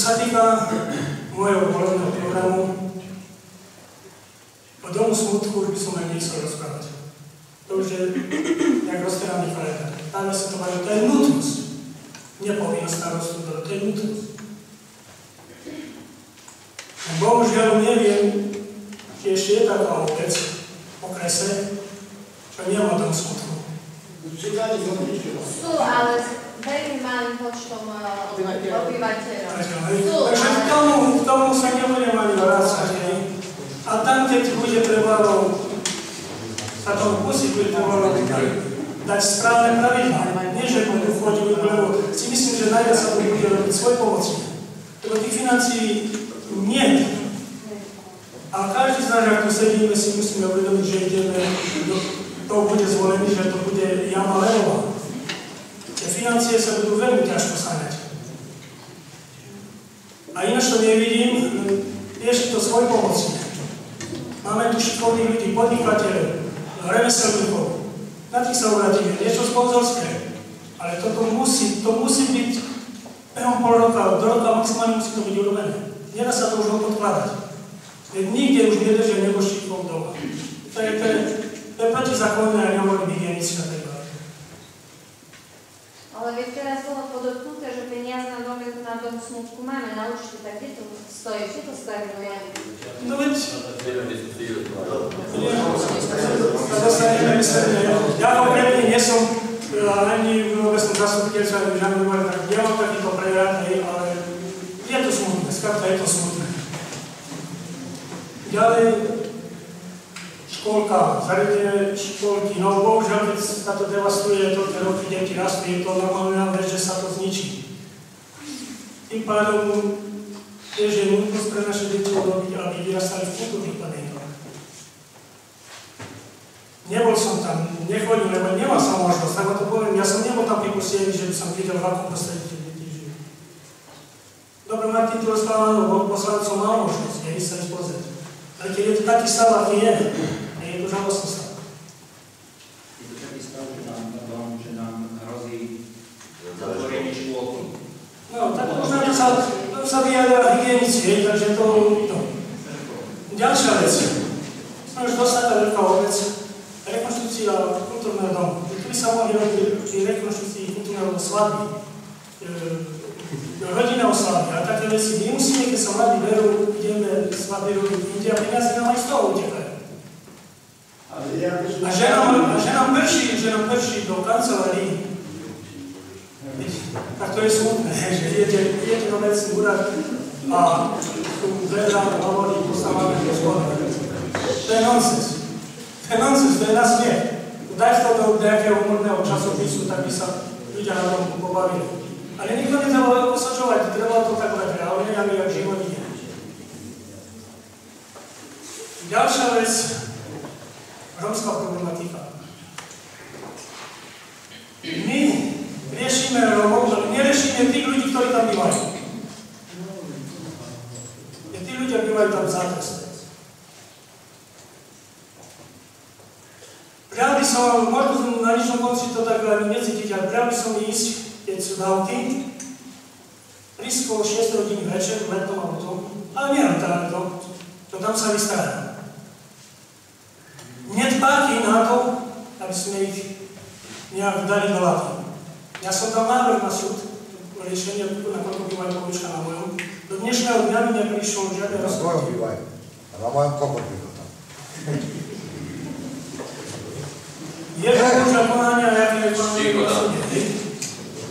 Čo sa týka môjho volebného programu, o domu smutku už by som aj nechcel rozprávať. To už je jak rozteraný frajer. Tam sa to majú, to je nutnosť. Nepovinnosť starostu, to je nutnosť. Bohužiaľ neviem, či ešte je taká obec v okrese, čo nemá dom smutku. Sú, ale s veľmi malým počtom obyvateľov. Takže k tomu sa nebudem ani vrácať. A tam, keď bude trebalo, sa tomu musí bude trebalo dať správne pravidlá. Nie, že budú chodiť, lebo si myslím, že najviac sa to bude robiť svoj pomocne. Lebo tých financií nie. A každý z nás, ak tu sedíme, si musíme uvedomiť, že ideme to bude zvolený, že to bude jama levová. Tie financie sa budú veľmi ťažko sáňať. A ináč to nevidím, tiež to svoj pomocne. Máme tu šikovných ľudí, podnikateľov, remeselníkov. Na tých sa uradíme, niečo sponzorské. Ale toto musí byť behom pol roka, do roka maximálne musí to byť urobené. Nedá sa to už odkladať. Veď nikde už nedržia nebožtíkov doma. To je protizákonné a nehovorí hygienici na tej vláde. Ale veď teraz bolo podotknuté, že peniaze na dom smutku máme na účte, tak kde to stojí? Čo to stagnuje? No veď... Ja konkrétne nie som ani vôbec som zastupiteľ, ani žiadny môj, tak ja mám takýto prehľad, ale je to smutné, skrátka je to smutné. Ďalej, školka, zariadenie školky, no bohužiaľ, keď sa to devastuje, to tie roky deti rastú, je to normálna vec, že sa to zničí. Tým pádom tiež je nutnosť pre naše deti urobiť, aby vyrastali v kultúrnych podmienkach. Nebol som tam, nechodil, lebo nemal som možnosť, tak to poviem, ja som nebol tam pripustiený, že by som videl, v akom prostredí tie deti žijú. Dobre, Martin tu rozprával, bol poslancom, mal možnosť, ísť sa pozrieť. Ale keď je to taký stav, aký je to žalostný stav. Je to taký stav, že nám hrozí zatvorenie škôlky. No, tak možno to sa vyjadra hygienici, takže to... Ďalšia vec. Sme už dostali veľká obec. Rekonštrukcia kultúrneho domu. Tu by sa mohli robiť pri rekonštrukcii kultúrneho svadby, rodinného svadby a také veci. My musíme, keď sa mladí berú, ideme svadby robiť inde a peniaze nám aj z toho utekajú. A že nám prší do kancelárii. Tak to je smutné, že idete do veci úrad a tu vedľa hovorí, tu sa máme hospodáť. To je nonsens. To je nonsens, to je na smiech. Daj to do nejakého umorného časopisu, tak by sa ľudia na tom pobavili. Ale nikto netreba posačovať, treba to tak brať reálne, aby jak život ide. Ďalšia vec, rómska problematika. My riešime Rómov, ale neriešime tých ľudí, ktorí tam bývajú. Tí ľudia bývajú tam zátrestné. Prial by som, možno na ničom konci to tak ani necítiť, ale prial by som ísť, keď sú dávky, blízko 6 hodín večer, letom alebo to, ale nie teda to tam sa vystará. Nedbáky na to, aby sme ich nejak dali do lady. Ja som dal návrh na súd, riešenie, nakoľko bývajú pobočka na mojom. Do dnešného dňa mi neprišlo žiadne rozhodnutie. Na svojom bývajú, a na mojom kokot bývajú tam. Je to možno konania, aké je konanie na súde?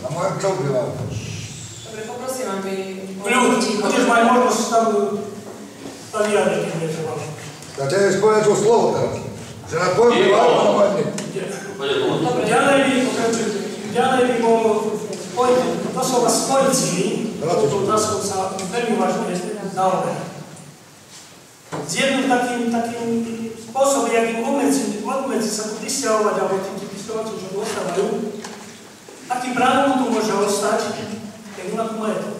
Na mojom čo bývajú? Dobre, poprosím, aby... Ľud, budeš mať možnosť tam vyjadriť, keď je treba. Ja tebe spovedal slovo teraz. Že na tvojom bývajú, a na mojom nie. Ďalej by bolo doslova spojiť si, touto otázkou sa veľmi vážne zaoberať. S jedným takým spôsobom, jakým obmedzi sa tu vysťahovať, alebo tí vysťahovateľi, čo tu ostávajú, akým právom tu môže ostať, keď má tu majetok.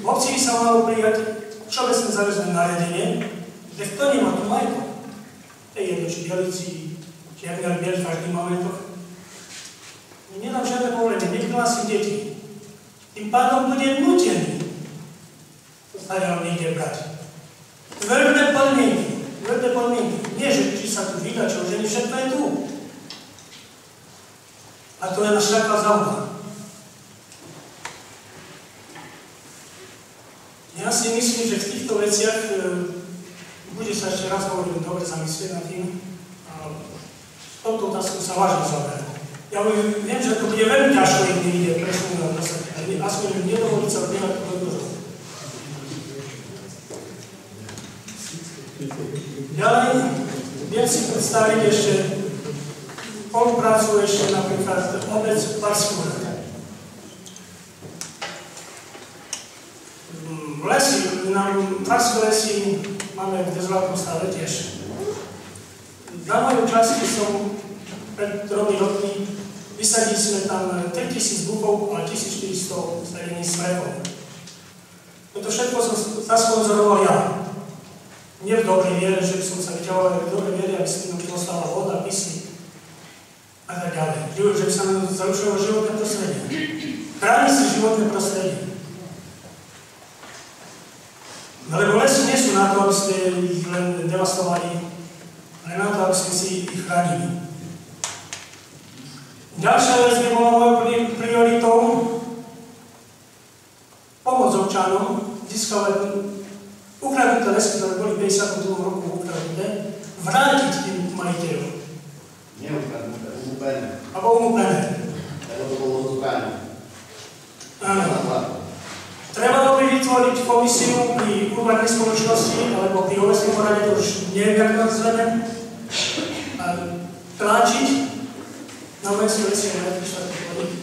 V obci by sa malo prijať všeobecné záväzné nariadenie, že kto nemá tu majetok, to je jedno, či Bielici, či Jagner Biel, každý má majetok. Nedám žiadne povolenie, nech hlasí deti. Tým pádom bude nutený stadión niekde brať. Tvrdé podmienky. Nie, že či sa tu vydá, čo už nie všetko je tu. A to je naša taká záuha. Ja si myslím, že v týchto veciach bude sa ešte raz hovoriť dobre zamyslieť nad tým. A s touto otázkou sa vážne zaberať. Ja viem, že to bude veľmi ťažko, keď ide presunúť na sebe. Aspoň nedovoliť sa odbiehať to dodržať. Ďalej, viem si predstaviť ešte spoluprácu ešte napríklad obec Barskú. V lesi, Barské lesy máme v dezolátnom stave tiež. Na mojom čase som pred 3 rokmi vysadili sme tam 3000 bukov a 1400 stadených smrekov. Toto všetko som zasponzoroval ja. Nie v dobrej viere, že by som sa vyťahoval, ale v dobrej viere, aby sa tam dostala voda, pysy a tak ďalej. Že by sa nám zarušilo životné prostredie. Chráni si životné prostredie. Lebo lesy nie sú na to, aby ste ich len devastovali, ale na to, aby sme si ich chránili. Ďalšia vec by bola mojou prioritou pomôcť občanom získavať ukradnuté lesy, ktoré boli v 52. roku ukradnuté, vrátiť tým majiteľom. Neukradnuté, umúpené. Alebo umúpené. Lebo to bolo zúkané. Áno. Treba by vytvoriť komisiu pri urbánnej spoločnosti, alebo pri obecnom porade, to už neviem, jak to nazveme, a tlačiť na obecné lesy a nejaké štátne vody,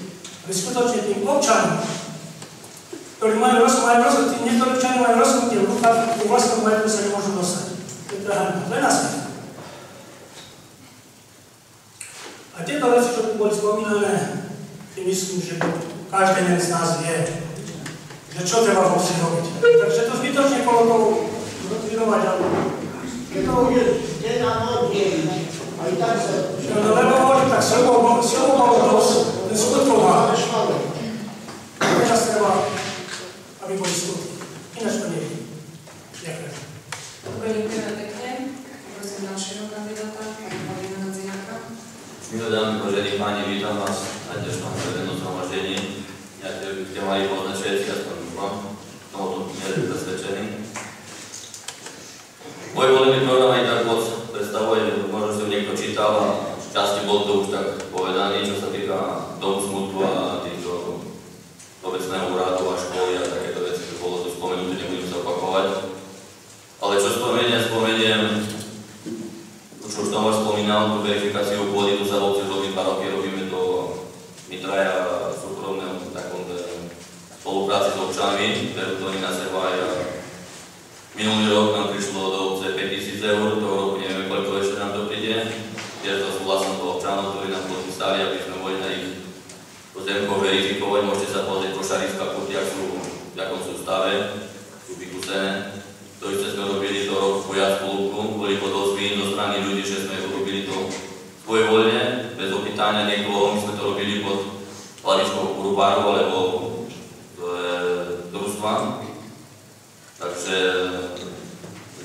aby skutočne tým občanom, ktorí majú rozhodnutie, niektorí občania majú rozhodnutie v rukách, ku vlastnom majetku sa nemôžu dostať. To je naspäť. A tieto veci, čo tu boli spomínané, si myslím, že každý jeden z nás vie, že čo treba musí robiť. Takže to zbytočne kolo toho rozvinovať, ale je to... Je na modie, aj tak sa... No lebo hovorím, tak silou bolo dosť, ten skutkov má. Teraz treba, aby boli skutky. Ináč to nie je. Ďakujem. Dobre, ďakujeme pekne. Prosím ďalšieho kandidáta, Pavlína Hadzináka. Milé dámy, vážení páni, vítam vás na dnešnom prevednom zhromaždení. Nejaké by ste mali poznačiť, ja som dúfam, tomuto nie je presvedčený. Môj volebný program aj tak moc predstavuje, možno si ho niekto čítal a v časti bol to už tak povedaný, čo sa týka domu smutku a týchto obecného úradu a školy a takéto veci, čo bolo tu spomenuté, nebudem sa opakovať. Ale čo spomeniem, čo už Tomáš spomínal, tú verifikáciu pôdy, tu sa obci robí 2 roky, robíme to my traja súkromného takom spolupráci s občanmi, ktorú to oni na seba aj minulý rok nám prišlo do obce 5000 eur, toho roku nevieme, koľko ešte nám to príde. Tiež to súhlasom toho občanov, ktorí nám podpísali, aby sme mohli na ich pozemkov verifikovať. Môžete sa pozrieť košaríska puty, v akom sú stave, sú vykusené. To isté sme robili to rok pojazd polúbku, boli podozvy zo strany ľudí, že sme robili to svojevoľne, bez opýtania niekoho, my sme to robili pod hlavičkou kurubáru alebo družstva. Takže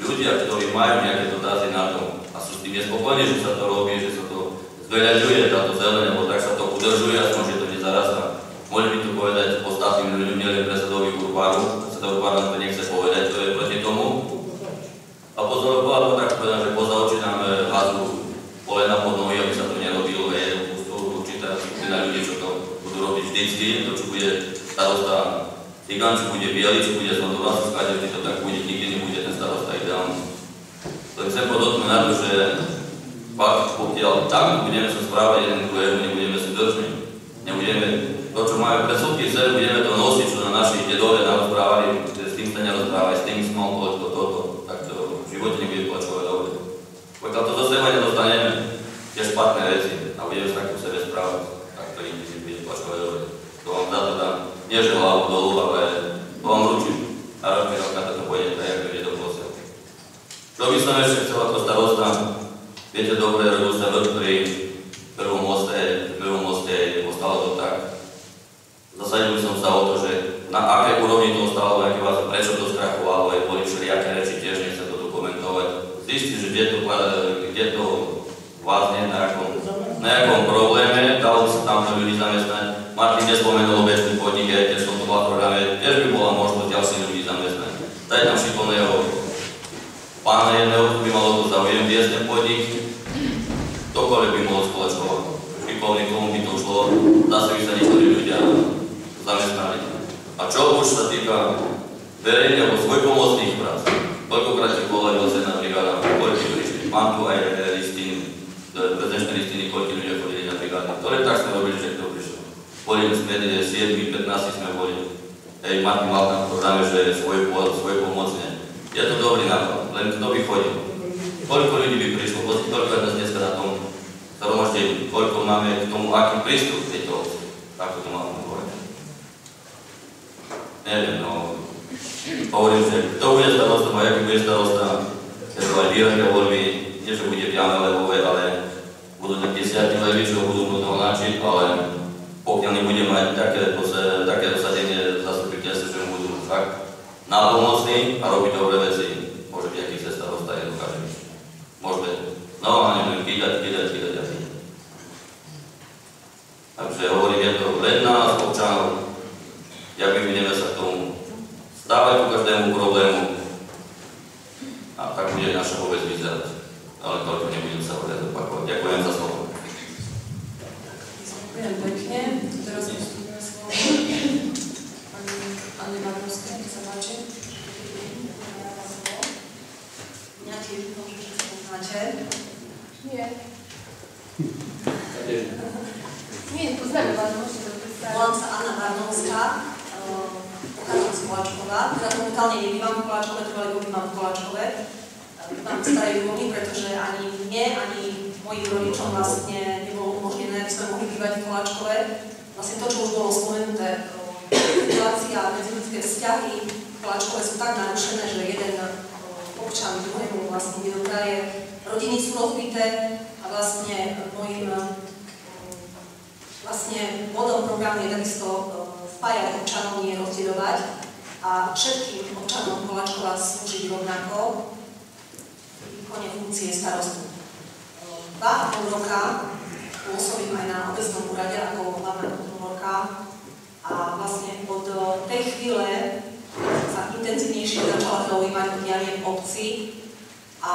ľudia, ktorí majú nejaké dotázy na to a sú s tým nespokojní, že sa to robí, že sa to zveľaďuje táto zeleň, lebo tak sa to udržuje, aspoň, že to nezarastá. Môže mi tu povedať ostatným ľuďom, nielen predsedovi kurubáru, predsedovi kurubáru to nechce povedať, čo je proti tomu. A potom bola to tak povedať, že poza oči nám hádzu polena pod nohy, aby sa to nerobilo, je určitá skupina ľudí, čo to budú robiť vždycky, to čo bude starosta Cigan, či bude biely, či bude zhodová, skáde, vždy to tak bude, nikdy nebude ten starosta ideálny. To chcem podotknúť na to, že fakt, pokiaľ tam budeme sa správať jeden druhému, nebudeme si držní, nebudeme to, čo majú predsudky v sebe, budeme to nosiť, čo na našich dedove nám rozprávali, že s tým sa nerozprávali, s tým smol, toto, tak to v živote nebude počúvať dobre. Pokiaľ to do seba nedostaneme, tie špatné veci a budeme sa tak u sebe správať, tak to nikdy nebude počúvať dobre. To vám za to dám, nie že hlavu dolu, ale to vám ručím. A roky roka to pôjde tak, ako je to posiel. Čo by som ešte chcel ako starosta, viete dobre, robil sa pri prvom moste ostalo to tak. Zasadil som sa o to, že na akej úrovni to ostalo, prečo to skrachovalo, všelijaké reči, tiež nechcem to dokumentovať. Zistí, že kde to vlastne na nejakom probléme, dalo by sa tam ľudí zamestnať. Martin nespomenul obecný podnik, tiež som to bola v programe, tiež by bola možnosť ďalších ľudí zamestnať. Daj tam šikovného pána jedného, by malo to záujem viesť ten podnik, ktokoľvek by mohol spoločkovať. Šikovný, komu by to šlo, zase by sa niektorí ľudia zamestnali. A čo už sa týka verejných alebo svojpomocných prác, koľkokrát si volali na brigáda, koľko prišli. Mám tu aj listiny, prezenčné listiny, koľko ľudia chodili na brigády, ktoré tak sme robili, že kto prišiel. Volili sme 7, 15 sme volili. Hej, Martin mal tam v programe, že je svojpomocne. Je to dobrý nápad, len kto by chodil. Koľko ľudí by prišlo, koľko je nás dneska na tom zhromaždení, koľko máme k tomu, aký prístup k tejto obci, ako to máme povedať. Neviem, no, hovorím, že kto bude starosta, a aký bude starosta, keď to aj výrazné voľby, nie že bude piame levové, ale budú takí siatí levy, čo budú do toho náčiť, ale pokiaľ nebude mať také dosadenie zastupiteľstva, že mu budú fakt nápomocní a robiť dobré veci, môže byť aký sa starosta, je dokáže. Môžeme, no a nebudem kýdať. Takže hovorím, je to len na nás, občanov, jak vyvinieme sa k tomu stávať ku každému problému a tak bude naša obec vyzerať. Ale toľko nebudem sa hovoriť opakovať. Ďakujem za slovo. Ďakujem pekne. Teraz postupíme slovo pani Anne Barnovskej, nech sa páči. Mňa tiež môžeš, že sa poznáte. Nie. Nie, pozdravím vás, môžete to predstaviť. Volám sa Anna Barnovská, pochádzam z Koláčkova. Teda momentálne nebývam v Koláčkove, trvale bývam v Koláčkove. Bývam v Starej Ľubovni, pretože ani mne, ani mojim rodičom vlastne nebolo umožnené, aby sme mohli bývať v Koláčkove. Vlastne to, čo už bolo spomenuté, situácia a medziľudské vzťahy v Koláčkove sú tak narušené, že jeden občan druhému vlastne nedopraje. Rodiny sú rozbité a vlastne mojim bodom programu je takisto spájať občanov, nie rozdielovať a všetkým občanom Koláčkova slúžiť rovnako v výkone funkcie starostu. 2,5 roka pôsobím aj na obecnom úrade ako hlavná kontrolórka a vlastne od tej chvíle sa intenzívnejšie začala zaujímať o dianie v obci a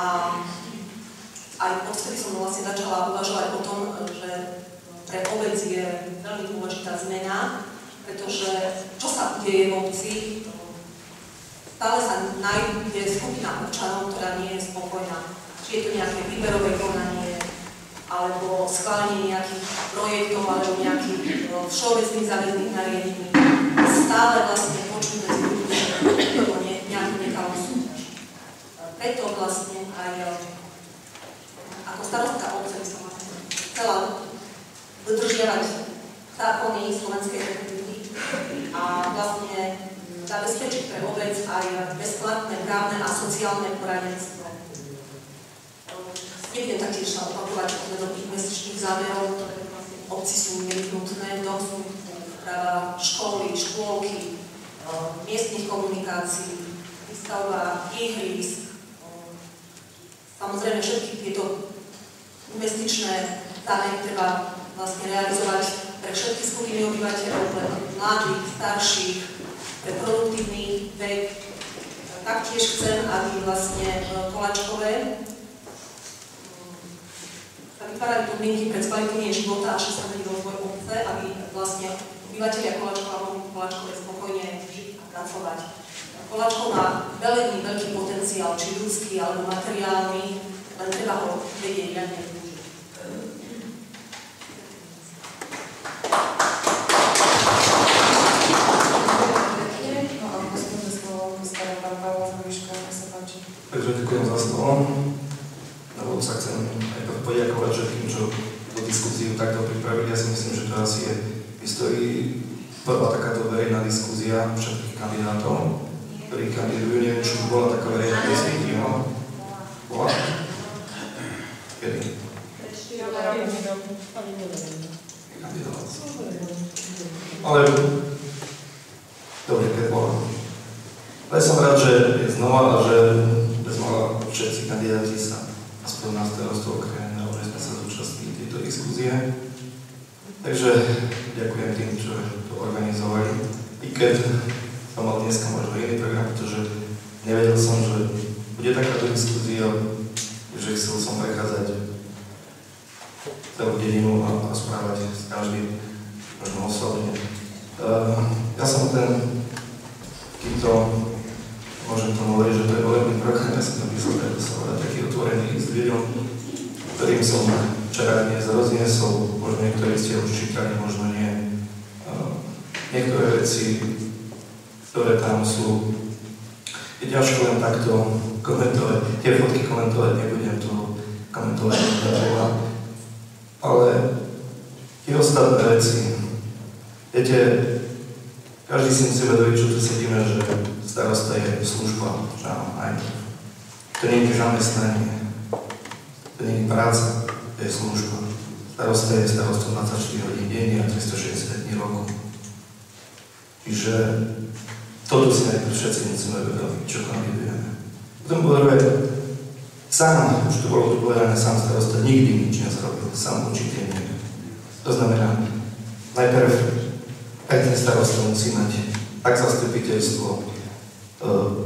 aj odtedy som vlastne začala uvažovať o tom, že pre obec je veľmi dôležitá zmena, pretože čo sa deje v obci, stále sa nájde skupina občanov, ktorá nie je spokojná. Či je to nejaké výberové konanie, alebo schválenie nejakých projektov, alebo nejakých všeobecných záväzných nariadení. Stále vlastne počuť medzi ľuďmi nejakú nekalú súťaž. Preto vlastne aj ako starostka obce som chcela dodržiavať zákony Slovenskej republiky a vlastne zabezpečiť pre obec aj bezplatné právne a sociálne poradenstvo. Nebudem taktiež sa opakovať ohľadom investičných zámerov, ktoré vlastne v obci sú nevyhnutné, dosť práva školy, škôlky, miestnych komunikácií, výstavba ihrísk. Samozrejme všetky tieto investičné zámery treba vlastne realizovať pre všetky skupiny obyvateľov, pre mladých, starších, pre produktívny vek. Taktiež chcem, aby vlastne v Koláčkove sa vytvárali podmienky pre skvalitnenie života a všestranný rozvoj obce, aby vlastne obyvateľia Koláčkova mohli v Koláčkove spokojne žiť a pracovať. Koláčkov má veľmi veľký potenciál, či ľudský alebo materiálny, len treba ho vedieť riadne využiť. Takže ďakujem za slovo. Na úvod sa chcem aj poďakovať všetkým, čo tú diskusiu takto pripravili. Ja si myslím, že to asi je v histórii prvá takáto verejná diskusia všetkých kandidátov, ktorí kandidujú. Neviem, či už bola taká verejná diskusia. Bola? Kedy? Ale dobre, keď bola. Ale Ale som rád, že je znova a že bezmála všetci kandidáti sa aspoň na starostu okrem národnej sme sa zúčastnili tejto diskuzie. Takže ďakujem tým, čo to organizovali. I keď som mal dneska možno iný program, pretože nevedel som, že bude takáto diskuzia, že chcel som prechádzať celú dedinu a rozprávať s každým, možno osobne. Ja som týmto, môžem tomu hovoriť, že to je volebný program, ja som to myslel, že sa volá taký otvorený list ľuďom, ktorým som včera dnes rozniesol, možno niektorí ste už čítali, možno nie. Niektoré veci, ktoré tam sú, je ťažko len takto komentovať. Tie fotky komentovať nebudem, to komentovať netreba. Ale tie ostatné veci, viete, každý si musí vedieť, čo tu sedíme, že starosta je služba, aj. To nie je zamestnanie, to nie je práca, to je služba. Starosta je starostom 24 hodín denne a 360 dní roku. Čiže toto si najprv všetci musíme vedieť, čo kandidujeme. Potom povedme, sám, už to bolo tu povedané, sám starosta nikdy nič nezrobil, sám určite nie. To znamená, najprv aj ten starosta musí mať tak zastupiteľstvo,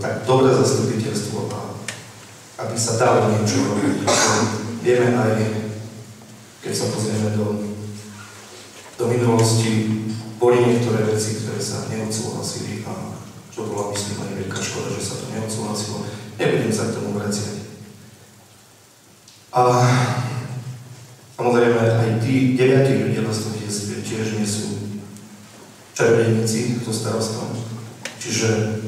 tak dobré zastupiteľstvo, aby sa dalo niečo robiť. Vieme aj, keď sa pozrieme do minulosti, boli niektoré veci, ktoré sa neodsúhlasili a čo bola, myslím, aj veľká škoda, že sa to neodsúhlasilo. Nebudem sa k tomu vraciať. A samozrejme aj tí 9 ľudia na stupiteľstve tiež nie sú čarodejníci so starostom. Čiže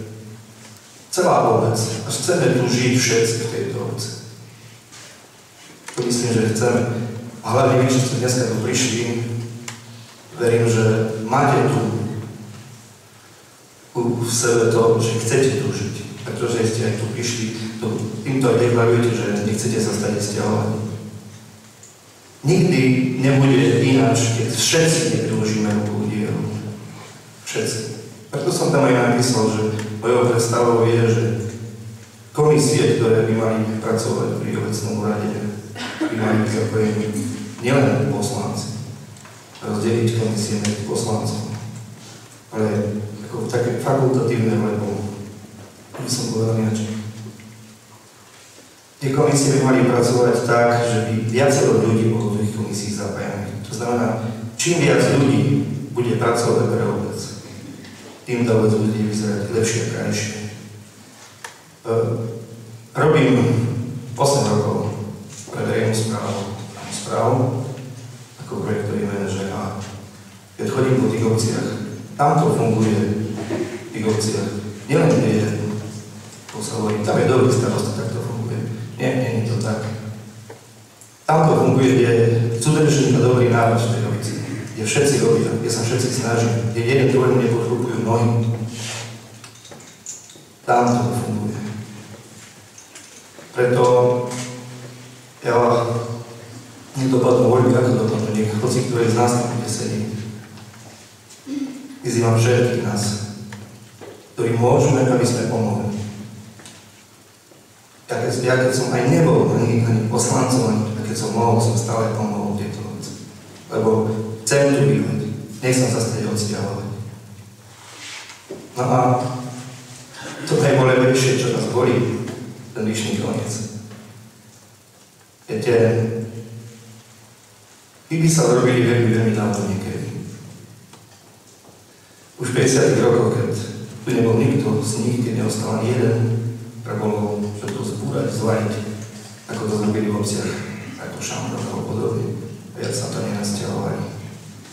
celá obec, až chceme tu žiť všetci v tejto obci. To myslím, že chceme. A hlavne vy, že ste dneska tu prišli, verím, že máte tu v sebe to, že chcete tu žiť. Pretože ste aj tu prišli, týmto aj deklarujete, že nechcete sa stať stiahovať. Nikdy nebude ináč, keď všetci nepриložíme ruku k dielu. Všetci. Preto som tam aj napísal, že mojou predstavou je, že komisie, ktoré by mali pracovať pri obecnom úrade, by mali byť zapojení nielen poslanci, rozdeliť komisie medzi poslancov, ale ako také fakultatívne, lebo by som povedal ináč. Tie komisie by mali pracovať tak, že by viacero ľudí bolo do tých komisí zapájaných. To znamená, čím viac ľudí bude pracovať pre obec, tým tá obec bude vyzerať lepšie a krajšie. Robím 8 rokov pre verejnú správu ako projektový manažer a keď chodím po tých obciach, tam to funguje v tých obciach. Nielen kde je, to sa hovorí, tam je dobrý starosta, tak to funguje. Nie je to tak. Tam to funguje, kde je súdržný a dobrý národ v tej obci, kde všetci robia, kde sa všetci snažia, kde jeden druhému nepodrukujú nohy. Tam to funguje. Preto ja nedopadnú voľby, ako dopadnú nech hoci, ktorý z nás tam bude sedieť. Vyzývam všetkých nás, ktorí môžeme, aby sme pomohli. Ja keď som aj nebol ani poslancom, ani keď som mohol, som stále pomohol tieto veci. Lebo chcem tu bývať, nechcem sa stať odsťahovať. No a to najbolevejšie, čo nás bolí, ten vyšný koniec. Viete, chyby sa robili veľmi dávno niekedy. Už v 50. rokoch, keď tu nebol nikto z nich, keď neostal ani jeden, ktoré bolo všetko zbúrať, zvaliť, ako to zrobili v obciach, ako Šamrok alebo podobne. Viac sa to nenasťahovali.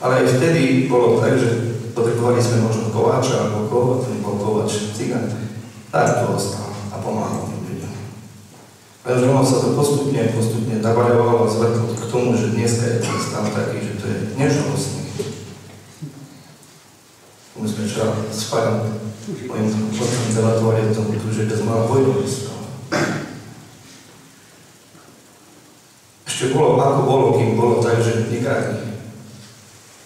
Ale aj vtedy bolo tak, že potrebovali sme možno kováča alebo koho, to nebol kováč, cigán. Tak to ostal a pomáhal tým ľuďom. Lenže ono sa to postupne navaľovalo a zvrtlo k tomu, že dneska je ten stav taký, že to je nežalostný. My sme včera s Fajom mojim otcom debatovali o tom, že bez malá vojnový stav. Ešte bolo, ako bolo, kým bolo tak, že nikráni.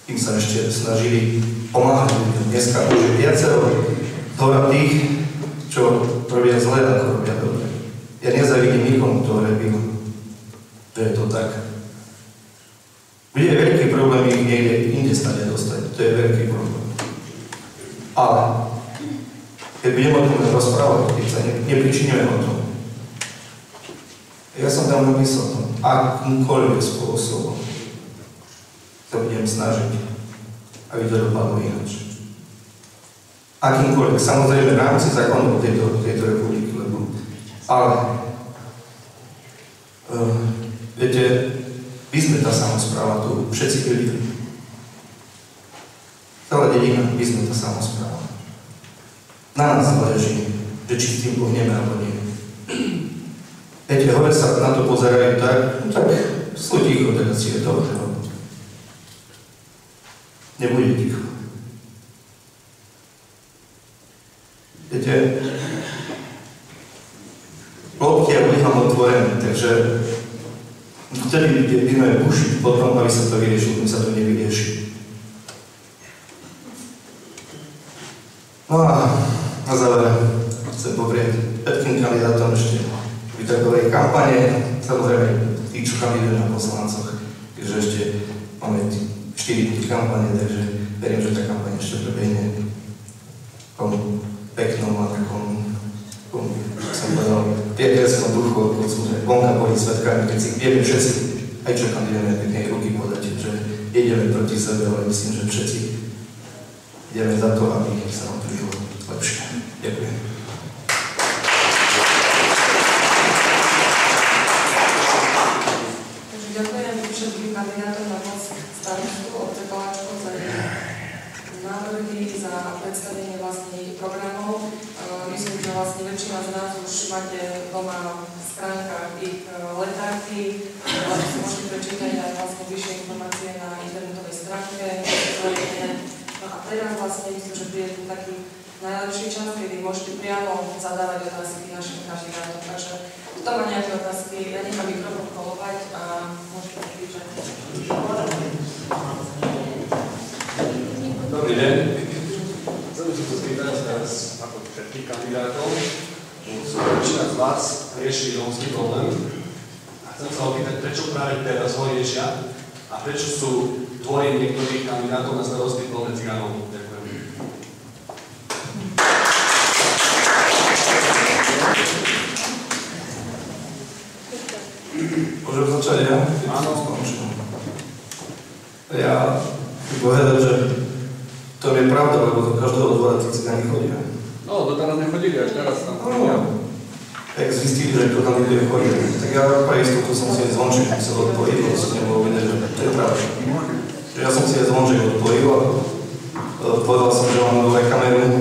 Kým sa ešte snažili pomáhať ľuďom. Dneska už je viacero tých, čo čo robia zle, ako robia dobre. Ja nezavidím nikomu, kto robil, že je to tak. Bude veľký problém ich niekde inde stade dostať, to je veľký problém. Ale keď budeme o tom rozprávať, keď sa nepričiníme o tom, ja som tam napísal, akýmkoľvek spôsobom sa budem snažiť, aby to dopadlo ináč. Akýmkoľvek, samozrejme v rámci zákonov tejto republiky, ale viete, my sme tá samospráva, tu všetci ľudia. Celá dedina, my sme tá samospráva. Na nás záleží, že či s tým pohneme alebo nie. Viete, hore sa na to pozerajú tak, no tak sú ticho, teda si je to robiť. Nebude ticho. Viete, lobky ja budem otvorené, takže vtedy budeme bušiť potom, aby sa to vyriešilo, my sa to nevyrieši. No a na záver chcem povedať všetkým kandidátom ešte vytrkovej kampane, samozrejme tí, čo kandidujú na poslancoch, keďže ešte máme 4 dní kampane, takže verím, že tá kampaň ešte prebehne takom peknom a takom, ako som povedal, priateľskom duchu, ako sme vonka boli svetkami, keď si vieme všetci, aj čo kandidujeme, peknej ruky podať, že ideme proti sebe, ale myslím, že všetci ideme za to, aby sa nám to žilo lepšie. Ďakujem. Takže ďakujem všetkým kandidátom na post starostu obce Koláčkov za návrhy, za predstavenie vlastne programov. Myslím, že vlastne väčšina z nás už máte doma v stránkach ich letárky, ale si môžete prečítať aj vlastne vyššie informácie na internetovej stránke. No a teraz vlastne myslím, že príde tu taký najlepší čas, kedy môžete priamo zadávať otázky našim kandidátom. Takže kto má nejaké otázky, ja nechám mikrofón kolovať a môžete kričať. Dobrý deň. Chcem sa to spýtať teraz ako všetkých kandidátov. Väčšina z vás rieši rómsky problém. A chcem sa opýtať, prečo práve teraz ho riešia a prečo sú dvoje niektorých kandidátov na starosty plné cigánov. Ďakujem. Môžem začať ja? Áno. Ja chcem povedať, že to je pravda, lebo do každého dvora tí cigáni chodia. No, doteraz nechodili, až teraz tam chodia. Tak zistili, že kto kandiduje chodia. Tak ja pre istotu som si aj zvonček musel odpojiť, lebo som nebol vidieť, že to je pravda. Ja som si aj zvonček odpojil a povedal som, že mám nové kameru